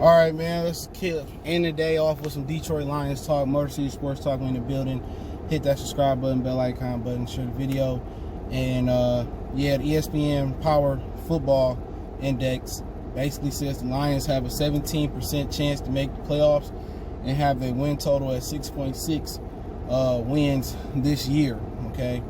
All right, man, let's end the day off with some Detroit Lions talk. Motor City Sports Talk in the building. Hit that subscribe button, bell icon button, share the video. And yeah, the ESPN Power Football Index basically says the Lions have a 17% chance to make the playoffs and have their win total at 6.6 wins this year. Okay,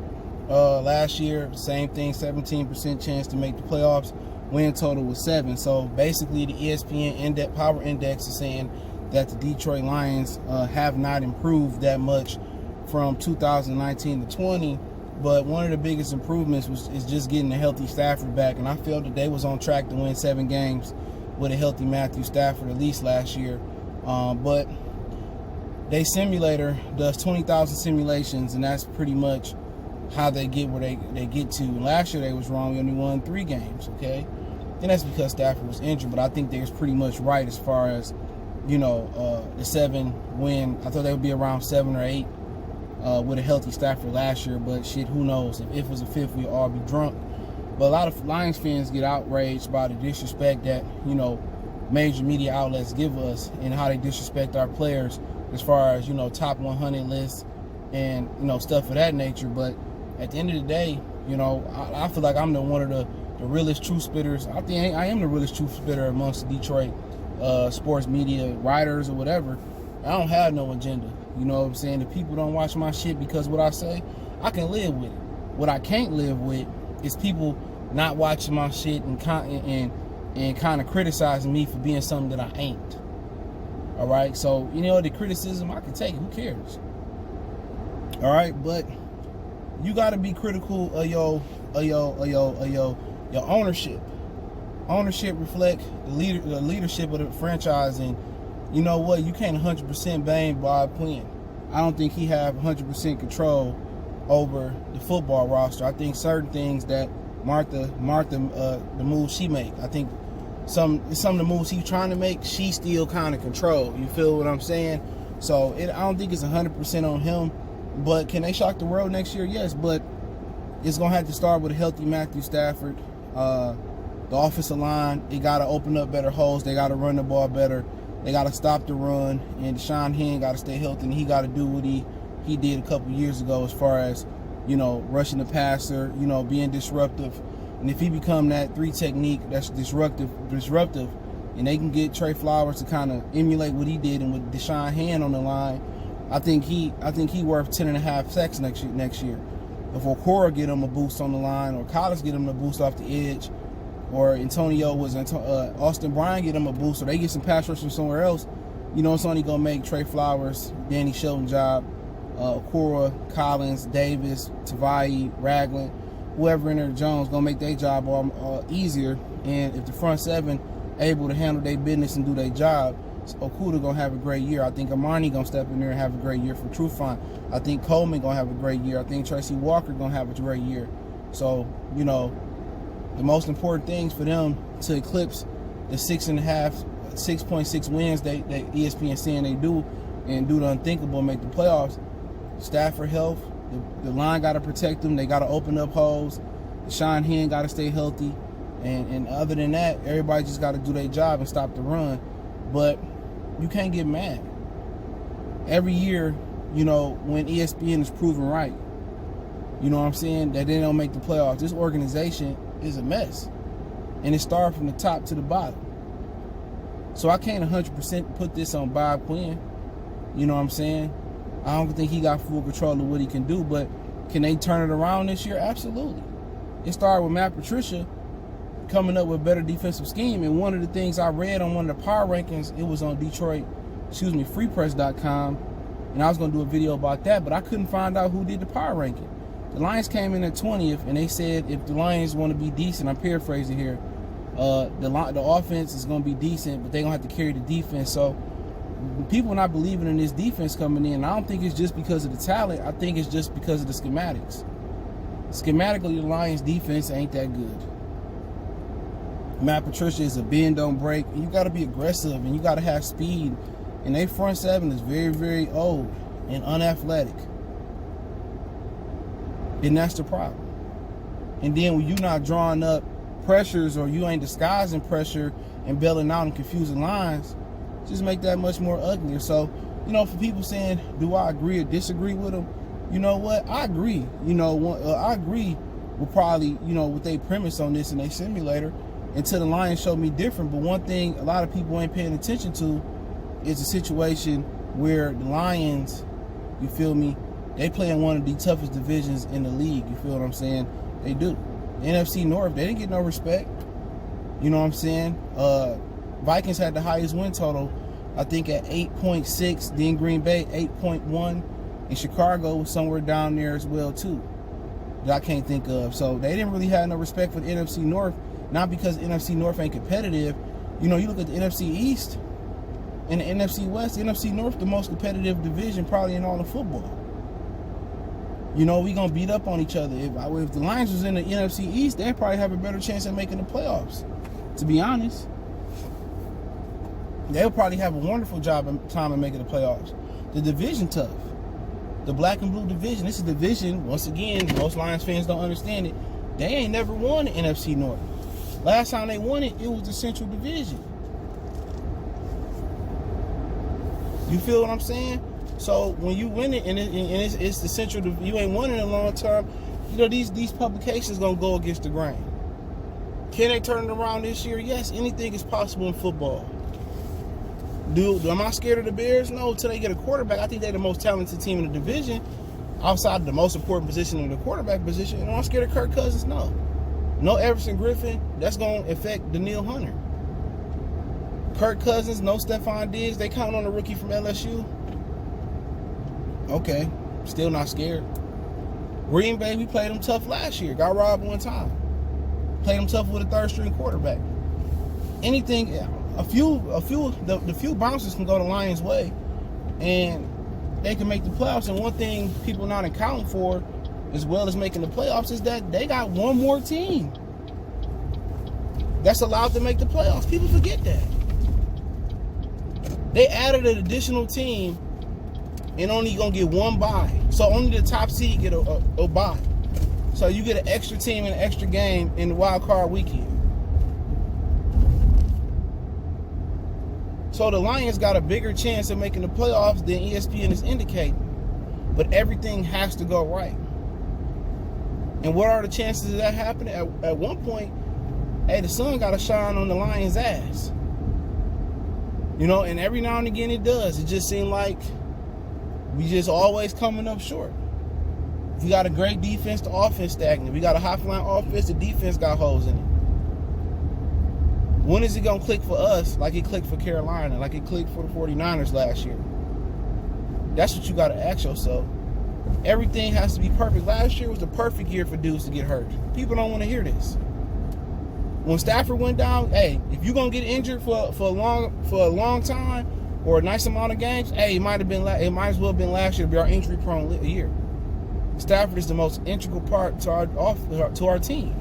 last year, same thing, 17% chance to make the playoffs. Win total was 7. So basically, the ESPN Power Index is saying that the Detroit Lions have not improved that much from 2019 to 20. But one of the biggest improvements is just getting a healthy Stafford back, and I felt that they was on track to win 7 games with a healthy Matthew Stafford at least last year. But they simulator does 20,000 simulations, and that's pretty much how they get where they get to. And last year they was wrong. We only won 3 games, okay? And that's because Stafford was injured, but I think they was pretty much right as far as, you know, the 7 win. I thought they would be around 7 or 8 with a healthy Stafford last year, but shit, who knows? If it was a 5th, we'd all be drunk. But a lot of Lions fans get outraged by the disrespect that, you know, major media outlets give us and how they disrespect our players as far as, you know, top 100 lists and, you know, stuff of that nature. But at the end of the day, you know, I feel like I'm one of the realest truth spitters. I think I am the realest truth spitter amongst the Detroit sports media writers or whatever. I don't have no agenda. You know what I'm saying? If people don't watch my shit because what I say, I can live with it. What I can't live with is people not watching my shit and kind of criticizing me for being something that I ain't. All right? So, you know, the criticism, I can take it. Who cares? All right? But you got to be critical of your ownership. Ownership reflect the leadership of the franchise, and you know what? You can't 100% blame Bob Quinn. I don't think he have 100% control over the football roster. I think certain things that Martha, the moves she make, I think some of the moves he's trying to make, she still kind of control. You feel what I'm saying? So I don't think it's 100% on him. But can they shock the world next year? Yes, but it's going to have to start with a healthy Matthew Stafford. The offensive line, they got to open up better holes. They got to run the ball better. They got to stop the run. And Deshaun Hen got to stay healthy, and he got to do what he did a couple years ago as far as, you know, rushing the passer, you know, being disruptive. And if he become that 3 technique that's disruptive, and they can get Trey Flowers to kind of emulate what he did, and with Deshaun Hen on the line, I think he worth 10.5 sacks next year. If Okora get him a boost on the line, or Collins get him a boost off the edge, or Austin Bryan get him a boost, or they get some pass rush from somewhere else, you know, it's only gonna make Trey Flowers, Danny Shelton job, Okora, Collins, Davis, Tavai, Ragland, whoever in there, Jones, gonna make their job easier. And if the front 7 able to handle their business and do their job, Okuda gonna have a great year. I think Amani gonna step in there and have a great year for Trufant. I think Coleman gonna have a great year. I think Tracy Walker gonna have a great year. So, you know, the most important things for them to eclipse the 6.6 wins that ESPN saying they do, and do the unthinkable and make the playoffs. Stafford health, the line got to protect them. They got to open up holes. Deshaun Hen got to stay healthy, and other than that, everybody just got to do their job and stop the run. But you can't get mad. Every year, you know, when ESPN is proven right, you know what I'm saying, that they don't make the playoffs, this organization is a mess. And it started from the top to the bottom. So I can't 100% put this on Bob Quinn. You know what I'm saying? I don't think he got full control of what he can do, but can they turn it around this year? Absolutely. It started with Matt Patricia coming up with a better defensive scheme. And one of the things I read on one of the power rankings, it was on freepress.com, and I was going to do a video about that, but I couldn't find out who did the power ranking. The Lions came in at 20th, and they said if the Lions want to be decent, I'm paraphrasing here, the offense is going to be decent, but they're going to have to carry the defense. So people not believing in this defense coming in. I don't think it's just because of the talent. I think it's just because of the schematics. Schematically, the Lions defense ain't that good. Matt Patricia is a bend, don't break. You got to be aggressive, and you got to have speed. And their front 7 is very, very old and unathletic. And that's the problem. And then when you're not drawing up pressures, or you ain't disguising pressure and bailing out and confusing lines, just make that much more uglier. So, for people saying, do I agree or disagree with them? You know what? I agree. I agree with probably, with their premise on this in their simulator until the Lions show me different. But one thing a lot of people ain't paying attention to is a situation where the Lions, you feel me, they play in one of the toughest divisions in the league. You feel what I'm saying? They do. The NFC North, they didn't get no respect. You know what I'm saying? Vikings had the highest win total, I think at 8.6. Then Green Bay, 8.1. And Chicago was somewhere down there as well, too, that I can't think of. So they didn't really have no respect for the NFC North. Not because the NFC North ain't competitive. You look at the NFC East and the NFC West. The NFC North, the most competitive division probably in all of football. We going to beat up on each other. If the Lions was in the NFC East, they'd probably have a better chance at making the playoffs, to be honest. They'll probably have a wonderful time in making the playoffs. The division tough. The black and blue division. This is a division, once again, most Lions fans don't understand it. They ain't never won the NFC North. Last time they won it, it was the Central Division. You feel what I'm saying? So when you win it, and it's the Central, you ain't won it in a long time. These publications gonna go against the grain. Can they turn it around this year? Yes, anything is possible in football. Am I scared of the Bears? No, until they get a quarterback. I think they're the most talented team in the division, outside of the most important position in the quarterback position. Am I scared of Kirk Cousins? No. No Everson Griffin. That's going to affect Danielle Hunter. Kirk Cousins, no Stephon Diggs. They count on the rookie from LSU. Okay, still not scared. Green Bay, we played them tough last year. Got robbed one time. Played them tough with a third-string quarterback. Anything, the few bounces can go the Lions' way, and they can make the playoffs. And one thing people not accounting for, as well as making the playoffs, is that they got one more team that's allowed to make the playoffs. People forget that. They added an additional team and only gonna get one bye. So only the top seed get a bye. So you get an extra team and an extra game in the wild card weekend. So the Lions got a bigger chance of making the playoffs than ESPN is indicating. But everything has to go right. And what are the chances of that happening? At one point, hey, the sun got to shine on the Lions' ass. And every now and again it does. It just seems like we just always coming up short. If we got a great defense, the offense stagnant. We got a high-flying offense, the defense got holes in it. When is it going to click for us like it clicked for Carolina, like it clicked for the 49ers last year? That's what you got to ask yourself. Everything has to be perfect. Last year was the perfect year for dudes to get hurt. People don't want to hear this. When Stafford went down, hey, if you're going to get injured for a long time or a nice amount of games, hey, it might as well have been last year to be our injury-prone year. Stafford is the most integral part to our team.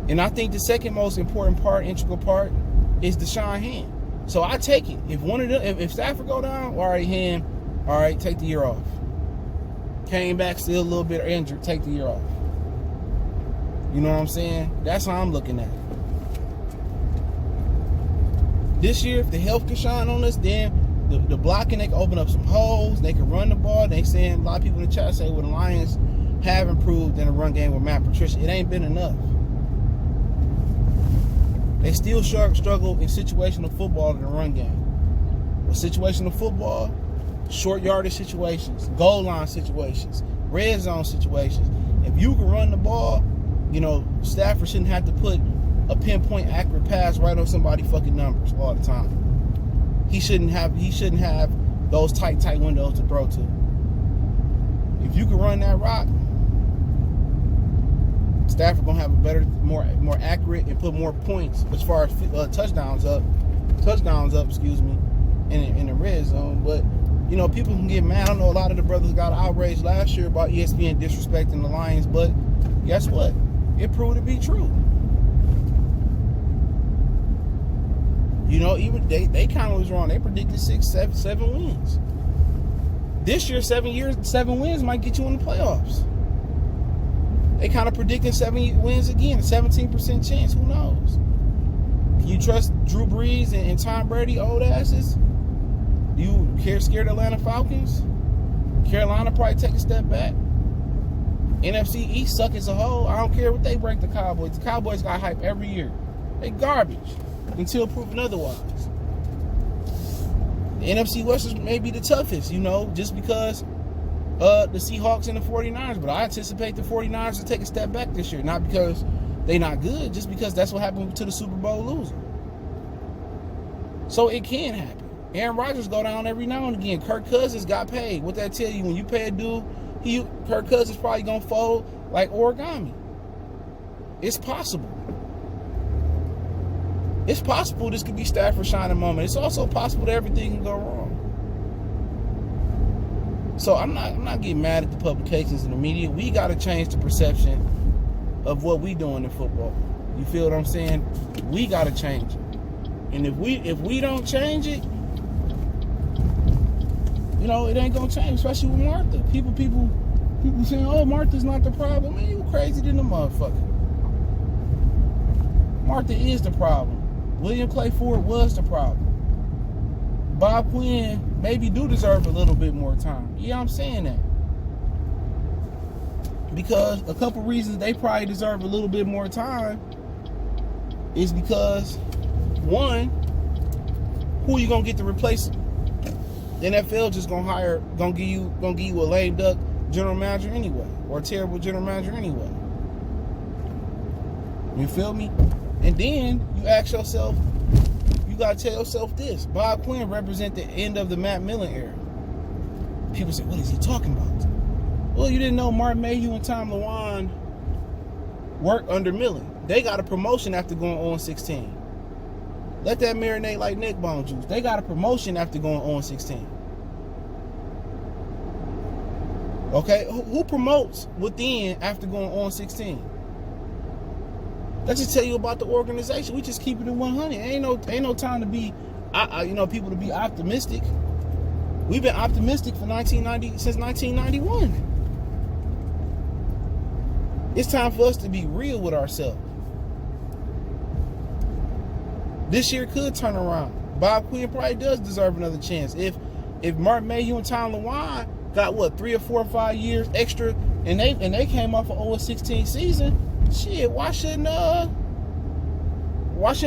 And I think the second most important integral part, is Deshaun Hand. So I take it. If one of them, if Stafford go down, all right, Hand, all right, take the year off. Came back still a little bit injured, take the year off. You know what I'm saying? That's how I'm looking at it. This year, if the health can shine on us, then the blocking, they can open up some holes. They can run the ball. They saying, a lot of people in the chat say, well, the Lions have improved in the run game with Matt Patricia. It ain't been enough. They still struggle in situational football in the run game. With situational football, short yardage situations, goal line situations, red zone situations. If you can run the ball, Stafford shouldn't have to put a pinpoint accurate pass right on somebody's fucking numbers all the time. He shouldn't have those tight windows to throw to. If you can run that rock, Stafford gonna have a better, more accurate, and put more points as far as touchdowns up, in the red zone. But people can get mad. I know a lot of the brothers got outraged last year about ESPN disrespecting the Lions, but guess what? It proved to be true. Even they kind of was wrong. They predicted 6, 7 wins. This year, 7 wins might get you in the playoffs. They kind of predicting 7 wins again, a 17% chance. Who knows? Can you trust Drew Brees and Tom Brady, old asses? You scared of Atlanta Falcons? Carolina probably take a step back. NFC East suck as a whole. I don't care what they break the Cowboys. The Cowboys got hype every year. They garbage until proven otherwise. The NFC West is maybe the toughest, you know, just because the Seahawks and the 49ers. But I anticipate the 49ers to take a step back this year. Not because they not good, just because that's what happened to the Super Bowl loser. So it can happen. Aaron Rodgers go down every now and again. Kirk Cousins got paid. What that tell you? When you pay a dude, Kirk Cousins probably gonna fold like origami. It's possible. It's possible this could be Stafford's shining moment. It's also possible that everything can go wrong. So I'm not getting mad at the publications and the media. We gotta change the perception of what we doing in football. You feel what I'm saying? We gotta change it. And if we don't change it, you know, it ain't gonna change, especially with Martha. People saying, oh, Martha's not the problem. Man, you crazy than the motherfucker. Martha is the problem. William Clay Ford was the problem. Bob Quinn maybe do deserve a little bit more time. Yeah, I'm saying that. Because a couple reasons they probably deserve a little bit more time is because, one, who are you gonna get to replace them? The NFL just gonna give you a lame duck general manager anyway, or a terrible general manager anyway. You feel me? And then you ask yourself, you gotta tell yourself this: Bob Quinn represent the end of the Matt Millen era. People say, what is he talking about? Well, you didn't know Martin Mayhew and Tom Lewan worked under Millen. They got a promotion after going 0-16. Let that marinate like neck bone juice. They got a promotion after going 0-16. Okay, who promotes within after going 0-16? That just tell you about the organization. We just keep it at 100. Ain't no time to be, people to be optimistic. We've been optimistic since 1991. It's time for us to be real with ourselves. This year could turn around. Bob Quinn probably does deserve another chance. If Martin Mayhew and Tom Lewan got 3 or 4 or 5 years extra, and they came off an 0-16 season, shit, why shouldn't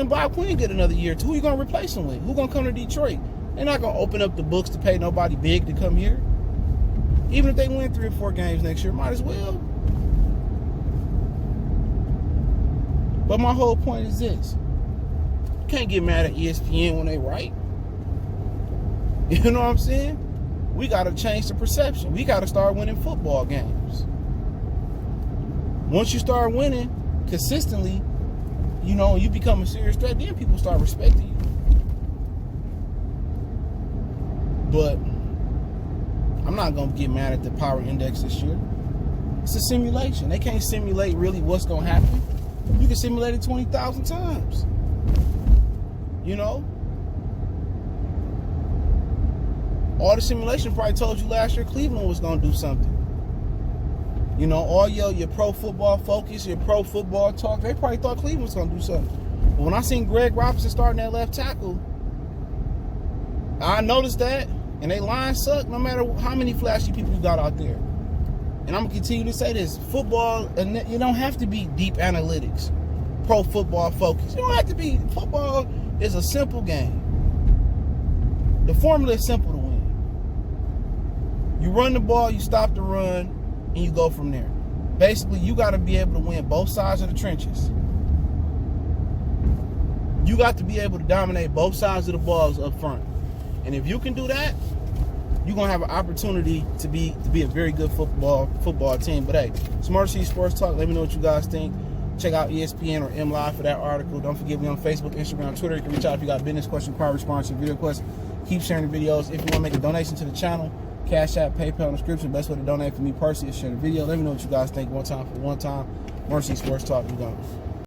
Bob Quinn get another year? Who you gonna replace him with? Who gonna come to Detroit? They're not gonna open up the books to pay nobody big to come here. Even if they win 3 or 4 games next year, might as well. But my whole point is this: you can't get mad at ESPN when they right. You know what I'm saying? We got to change the perception. We got to start winning football games. Once you start winning consistently, you become a serious threat, then people start respecting you. But I'm not going to get mad at the power index this year. It's a simulation. They can't simulate really what's going to happen. You can simulate it 20,000 times. All the simulation probably told you last year Cleveland was going to do something. All your pro football focus, your pro football talk, they probably thought Cleveland was going to do something. But when I seen Greg Robinson starting that left tackle, I noticed that, and they line suck no matter how many flashy people you got out there. And I'm going to continue to say this: football, you don't have to be deep analytics, pro football focus. You don't have to be. Football is a simple game. The formula is simple to win. You run the ball, you stop the run, and you go from there. Basically, you got to be able to win both sides of the trenches. You got to be able to dominate both sides of the balls up front. And if you can do that, you're going to have an opportunity to be a very good football team. But hey, Smart City Sports Talk. Let me know what you guys think. Check out ESPN or M Live for that article. Don't forget me on Facebook, Instagram, Twitter. You can reach out if you got business question, car response, or video requests. Keep sharing the videos. If you want to make a donation to the channel, Cash App, PayPal, and description. Best way to donate for me personally is share the video. Let me know what you guys think. One time for one time. Mercy Sports Talk. We gone.